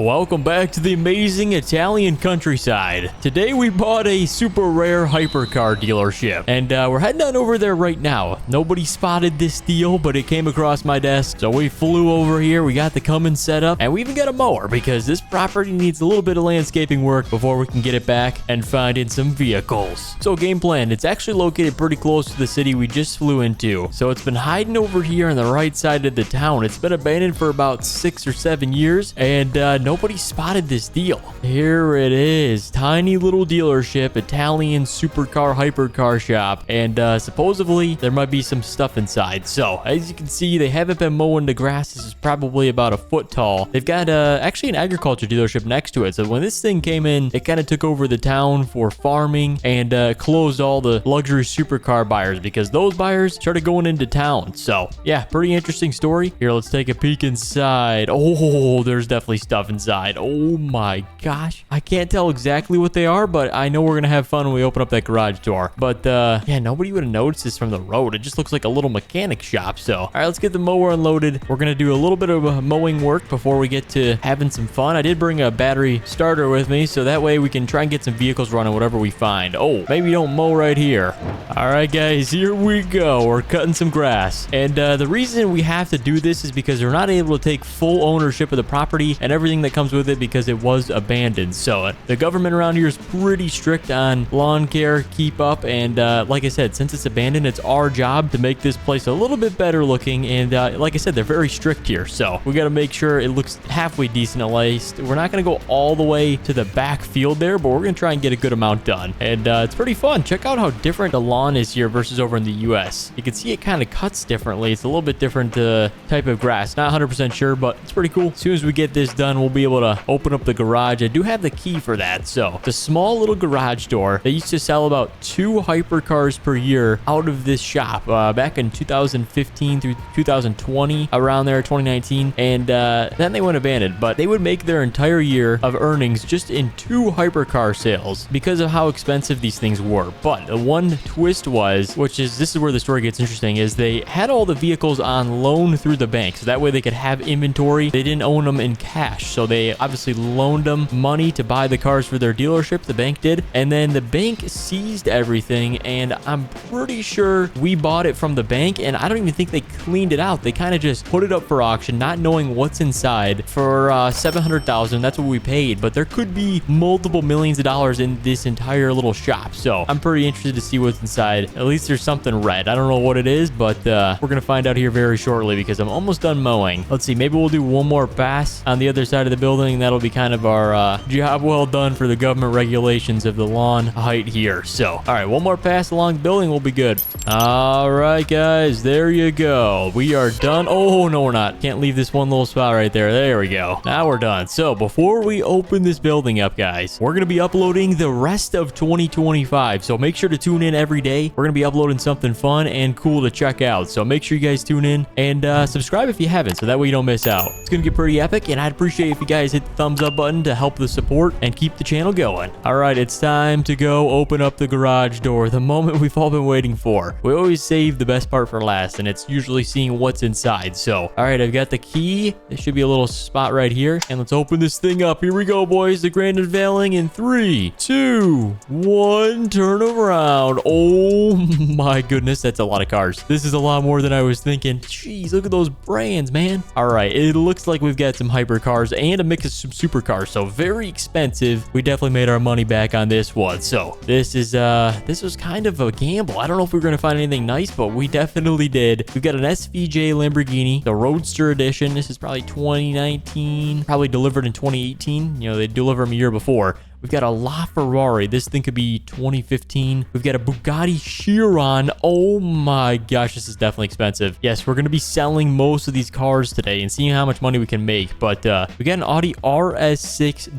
Welcome back to the amazing Italian countryside. Today we bought a super rare hypercar dealership, and we're heading on over there right now. Nobody spotted this deal, but it came across my desk, so we flew over here. We got the Cummins set up, and we even got a mower because this property needs a little bit of landscaping work before we can get it back and find in some vehicles. So game plan, it's actually located pretty close to the city we just flew into, so it's been hiding over here on the right side of the town. It's been abandoned for about 6 or 7 years, and nobody spotted this deal. Here it is. Tiny little dealership, Italian supercar hypercar shop, and supposedly there might be some stuff inside. So as you can see, they haven't been mowing the grass. This is probably about a foot tall. They've got actually an agriculture dealership next to it. So when this thing came in, it kind of took over the town for farming and closed all the luxury supercar buyers because those buyers started going into town. So yeah, pretty interesting story. Here, let's take a peek inside. Oh, there's definitely stuff inside. Oh my gosh. I can't tell exactly what they are, but I know we're going to have fun when we open up that garage door. But yeah, nobody would have noticed this from the road. It just looks like a little mechanic shop. So, all right, let's get the mower unloaded. We're going to do a little bit of mowing work before we get to having some fun. I did bring a battery starter with me, so that way we can try and get some vehicles running, whatever we find. Oh, maybe don't mow right here. All right, guys, here we go. We're cutting some grass. And the reason we have to do this is because we're not able to take full ownership of the property and everything that comes with it because it was abandoned. So the government around here is pretty strict on lawn care, keep up, and like I said, since it's abandoned, it's our job to make this place a little bit better looking. And like I said, they're very strict here, so we got to make sure it looks halfway decent at least. We're not going to go all the way to the back field there, but we're going to try and get a good amount done. And it's pretty fun. Check out how different the lawn is here versus over in the US. You can see it kind of cuts differently. It's a little bit different type of grass. Not 100% sure, but it's pretty cool. As soon as we get this done, we'll be able to open up the garage. I do have the key for that. So it's a small little garage door. They used to sell about 2 hypercars per year out of this shop back in 2015 through 2020, around there, 2019. And then they went abandoned, but they would make their entire year of earnings just in 2 hypercar sales because of how expensive these things were. But the one twist was, this is where the story gets interesting, is they had all the vehicles on loan through the bank. So that way they could have inventory. They didn't own them in cash. So they obviously loaned them money to buy the cars for their dealership. The bank did. And then the bank seized everything. And I'm pretty sure we bought it from the bank. And I don't even think they cleaned it out. They kind of just put it up for auction, not knowing what's inside, for $700,000. That's what we paid. But there could be multiple millions of dollars in this entire little shop. So I'm pretty interested to see what's inside. At least there's something red. I don't know what it is, but we're going to find out here very shortly because I'm almost done mowing. Let's see. Maybe we'll do one more pass on the other side of the building. That'll be kind of our job well done for the government regulations of the lawn height here. So, all right, one more pass along the building. We'll be good. All right, guys, there you go. We are done. Oh, no, we're not. Can't leave this one little spot right there. There we go. Now we're done. So before we open this building up, guys, we're going to be uploading the rest of 2025. So make sure to tune in every day. We're going to be uploading something fun and cool to check out. So make sure you guys tune in and subscribe if you haven't, so that way you don't miss out. It's going to get pretty epic, and I'd appreciate if you guys hit the thumbs up button to help the support and keep the channel going. All right, it's time to go open up the garage door, the moment we've all been waiting for. We always save the best part for last, and it's usually seeing what's inside. So, all right, I've got the key. There should be a little spot right here, and let's open this thing up. Here we go, boys. The grand unveiling in 3, 2, 1. Turn around. Oh my goodness, that's a lot of cars. This is a lot more than I was thinking. Jeez, look at those brands, man. All right, it looks like we've got some hypercars and a mix of some supercars, so very expensive. We definitely made our money back on this one. So this was kind of a gamble. I don't know if we were going to find anything nice, but we definitely did. We've got an SVJ Lamborghini, the Roadster edition. This is probably 2019, probably delivered in 2018. You know, they deliver them a year before. We've got a Ferrari. This thing could be 2015. We've got a Bugatti Chiron. Oh my gosh, this is definitely expensive. Yes, we're going to be selling most of these cars today and seeing how much money we can make. But we got an Audi RS6-R.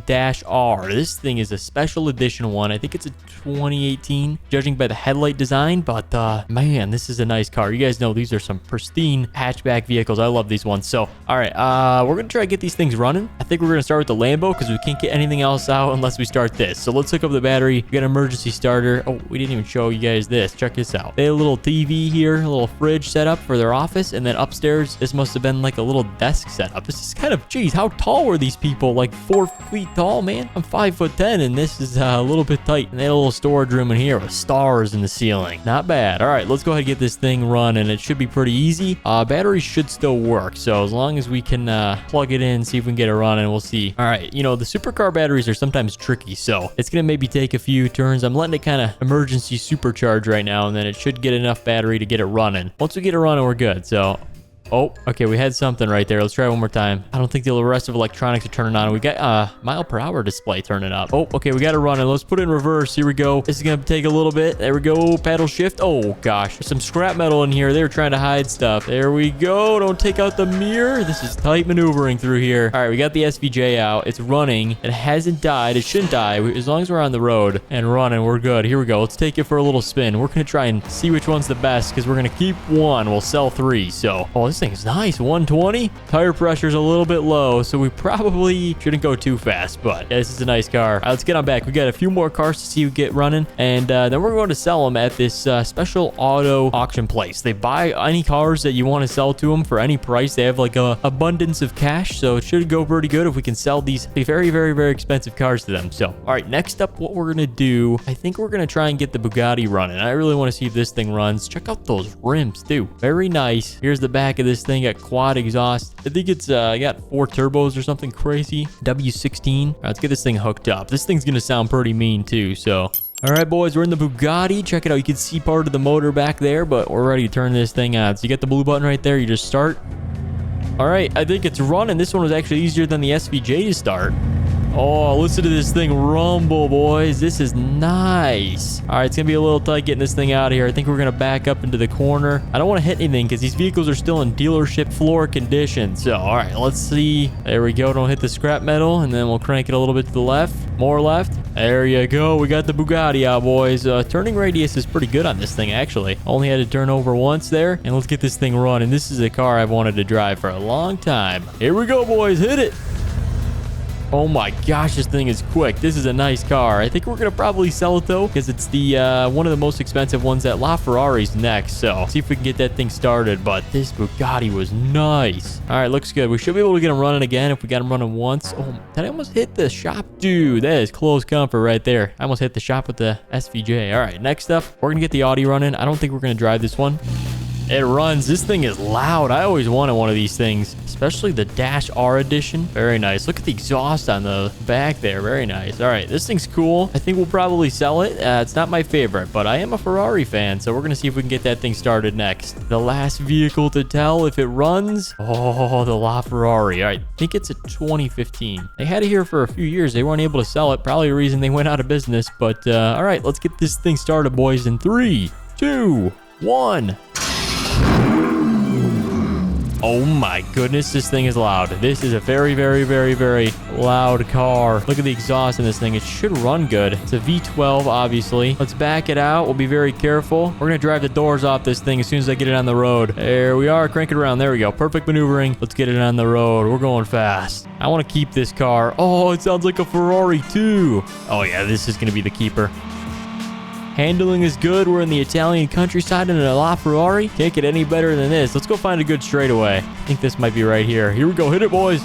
This thing is a special edition one. I think it's a 2018, judging by the headlight design. But man, this is a nice car. You guys know these are some pristine hatchback vehicles. I love these ones. So, all right, we're going to try to get these things running. I think we're going to start with the Lambo because we can't get anything else out unless we start this. So let's hook up the battery. We got an emergency starter. Oh, we didn't even show you guys this. Check this out. They had a little TV here, a little fridge set up for their office, and then upstairs, this must have been like a little desk setup. This is kind of, geez, how tall were these people? Like 4 feet tall, man. I'm 5'10", and this is a little bit tight. And they had a little storage room in here with stars in the ceiling. Not bad. All right, let's go ahead and get this thing run, and it should be pretty easy. Batteries should still work, so as long as we can plug it in, see if we can get it running, we'll see. All right, you know, the supercar batteries are sometimes tricky, so it's gonna maybe take a few turns. I'm letting it kind of emergency supercharge right now, and then it should get enough battery to get it running. Once we get it running, we're good. So oh, okay, we had something right there. Let's try it one more time. I don't think the rest of electronics are turning on. We got mile per hour display turning up. Oh, okay, we got it running. Let's put it in reverse. Here we go. This is gonna take a little bit. There we go. Paddle shift. Oh gosh, there's some scrap metal in here. They were trying to hide stuff. There we go. Don't take out the mirror. This is tight maneuvering through here. All right, we got the SVJ out. It's running. It hasn't died. It shouldn't die. As long as we're on the road and running, we're good. Here we go. Let's take it for a little spin. We're gonna try and see which one's the best because we're gonna keep one. We'll sell 3. So, oh, this thing's nice. 120. Tire pressure's a little bit low, so we probably shouldn't go too fast, but yeah, this is a nice car. All right, let's get on back. We got a few more cars to see who get running, and then we're going to sell them at this special auto auction place. They buy any cars that you want to sell to them for any price. They have like a abundance of cash, so it should go pretty good if we can sell these very, very, very expensive cars to them. So, all right, next up, what we're going to do, I think we're going to try and get the Bugatti running. I really want to see if this thing runs. Check out those rims, too. Very nice. Here's the back of this thing. Got quad exhaust. I think it's got 4 turbos or something crazy. W16. All right, let's get this thing hooked up. This thing's gonna sound pretty mean too, so all right, boys, we're in the Bugatti. Check it out. You can see part of the motor back there, but we're ready to turn this thing on. So you get the blue button right there. You just start. All right, I think it's running. This one was actually easier than the SVJ to start. Oh, listen to this thing rumble, boys. This is nice. All right, it's going to be a little tight getting this thing out of here. I think we're going to back up into the corner. I don't want to hit anything because these vehicles are still in dealership floor condition. So, all right, let's see. There we go. Don't hit the scrap metal, and then we'll crank it a little bit to the left. More left. There you go. We got the Bugatti out, boys. Turning radius is pretty good on this thing, actually. Only had to turn over once there, and let's get this thing running. This is a car I've wanted to drive for a long time. Here we go, boys. Hit it. Oh my gosh, this thing is quick. This is a nice car. I think we're gonna probably sell it though, because it's the one of the most expensive ones at Ferrari's next. So see if we can get that thing started. But this Bugatti was nice. All right, looks good. We should be able to get him running again if we got him running once. Oh, did I almost hit the shop? Dude, that is close comfort right there. I almost hit the shop with the SVJ. All right, next up, we're gonna get the Audi running. I don't think we're gonna drive this one. It runs. This thing is loud. I always wanted one of these things, especially the Dash R edition. Very nice. Look at the exhaust on the back there. Very nice. All right, this thing's cool. I think we'll probably sell it. It's not my favorite, but I am a Ferrari fan, so we're going to see if we can get that thing started next. The last vehicle to tell if it runs. Oh, the Ferrari. All right, I think it's a 2015. They had it here for a few years. They weren't able to sell it. Probably a reason they went out of business, but all right, let's get this thing started, boys, in 3, 2, 1. Oh my goodness, this thing is loud. This is a very, very, very, very loud car. Look at the exhaust in this thing. It should run good. It's a V12, obviously. Let's back it out. We'll be very careful. We're going to drive the doors off this thing as soon as I get it on the road. There we are. Crank it around. There we go. Perfect maneuvering. Let's get it on the road. We're going fast. I want to keep this car. Oh, it sounds like a Ferrari too. Oh yeah, this is going to be the keeper. Handling is good. We're in the Italian countryside in a Ferrari. Can't get any better than this. Let's go find a good straightaway. I think this might be right here. Here we go. Hit it, boys.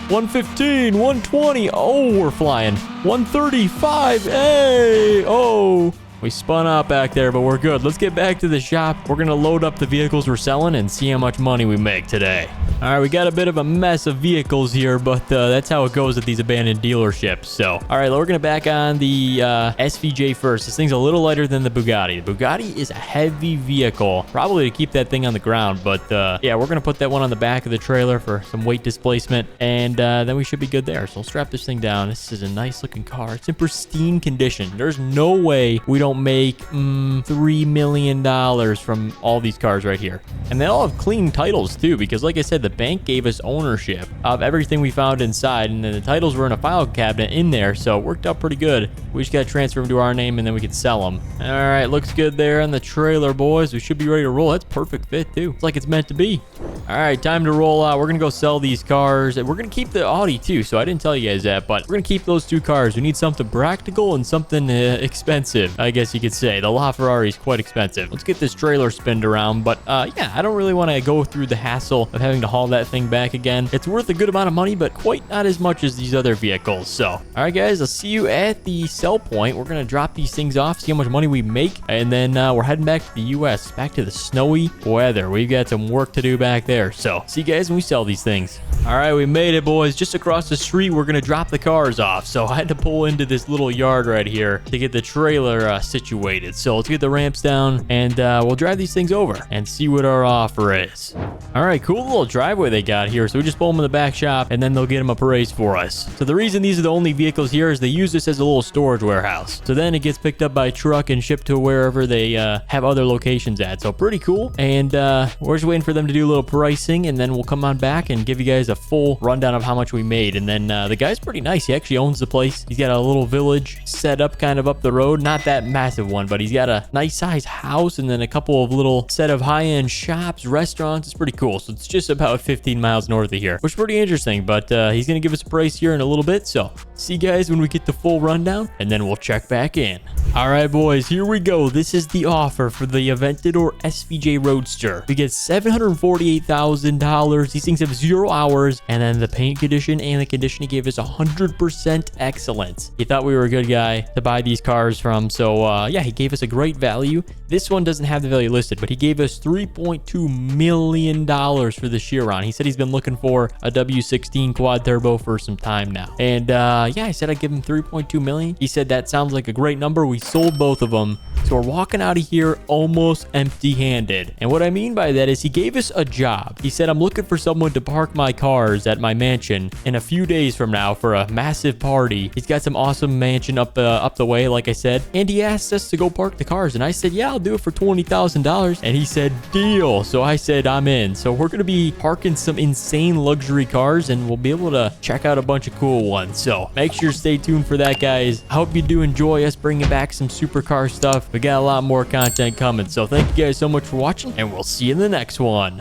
115, 120. Oh, we're flying. 135. Hey. Oh. We spun out back there, but we're good. Let's get back to the shop. We're going to load up the vehicles we're selling and see how much money we make today. All right, we got a bit of a mess of vehicles here, but that's how it goes at these abandoned dealerships. So, all right, we're going to back on the SVJ first. This thing's a little lighter than the Bugatti. The Bugatti is a heavy vehicle, probably to keep that thing on the ground. But yeah, we're going to put that one on the back of the trailer for some weight displacement, and then we should be good there. So, we'll strap this thing down. This is a nice looking car. It's in pristine condition. There's no way we don't make $3 million from all these cars right here. And they all have clean titles too, because like I said, the bank gave us ownership of everything we found inside, and then the titles were in a file cabinet in there, so it worked out pretty good. We just got to transfer them to our name and then we can sell them. All right, looks good there on the trailer, boys. We should be ready to roll. That's perfect fit too. It's like it's meant to be. All right, time to roll out. We're gonna go sell these cars. We're gonna keep the Audi too, so I didn't tell you guys that, but we're gonna keep those two cars. We need something practical and something expensive, I guess you could say. The LaFerrari is quite expensive. Let's get this trailer spinned around, but yeah, I don't really want to go through the hassle of having to haul that thing back again. It's worth a good amount of money, but quite not as much as these other vehicles. So, all right, guys, I'll see you at the sell point. We're gonna drop these things off, see how much money we make, and then we're heading back to the U.S., back to the snowy weather. We've got some work to do back there. So, see you guys when we sell these things. All right, we made it, boys. Just across the street, we're gonna drop the cars off. So I had to pull into this little yard right here to get the trailer situated. So let's get the ramps down, and we'll drive these things over and see what our offer is. All right, cool little driveway they got here. So we just pull them in the back shop, and then they'll get them appraised for us. So the reason these are the only vehicles here is they use this as a little storage warehouse. So then it gets picked up by truck and shipped to wherever they have other locations at. So pretty cool. And we're just waiting for them to do a little pricing, and then we'll come on back and give you guys a full rundown of how much we made. And then the guy's pretty nice. He actually owns the place. He's got a little village set up kind of up the road. Not that massive one, but he's got a nice size house and then a couple of little set of high-end shops, restaurants. It's pretty cool. So it's just about 15 miles north of here, which is pretty interesting. But he's going to give us a price here in a little bit. So see you guys when we get the full rundown, and then we'll check back in. All right, boys, here we go. This is the offer for the Aventador SVJ Roadster. We get $748,000. These things have 0 hours, and then the paint condition and the condition he gave us 100% excellent. He thought we were a good guy to buy these cars from. So yeah, he gave us a great value. This one doesn't have the value listed, but he gave us $3.2 million for the Chiron. He said he's been looking for a W16 quad turbo for some time now. And yeah, I said I'd give him $3.2 million. He said that sounds like a great number. We sold both of them. So we're walking out of here almost empty-handed. And what I mean by that is he gave us a job. He said, I'm looking for someone to park my cars at my mansion in a few days from now for a massive party. He's got some awesome mansion up the way, like I said. And he asked us to go park the cars. And I said, yeah, I'll do it for $20,000. And he said, deal. So I said, I'm in. So we're going to be parking some insane luxury cars, and we'll be able to check out a bunch of cool ones. So make sure to stay tuned for that, guys. I hope you do enjoy us bringing back some supercar stuff. We got a lot more content coming. So thank you guys so much for watching, and we'll see you in the next one.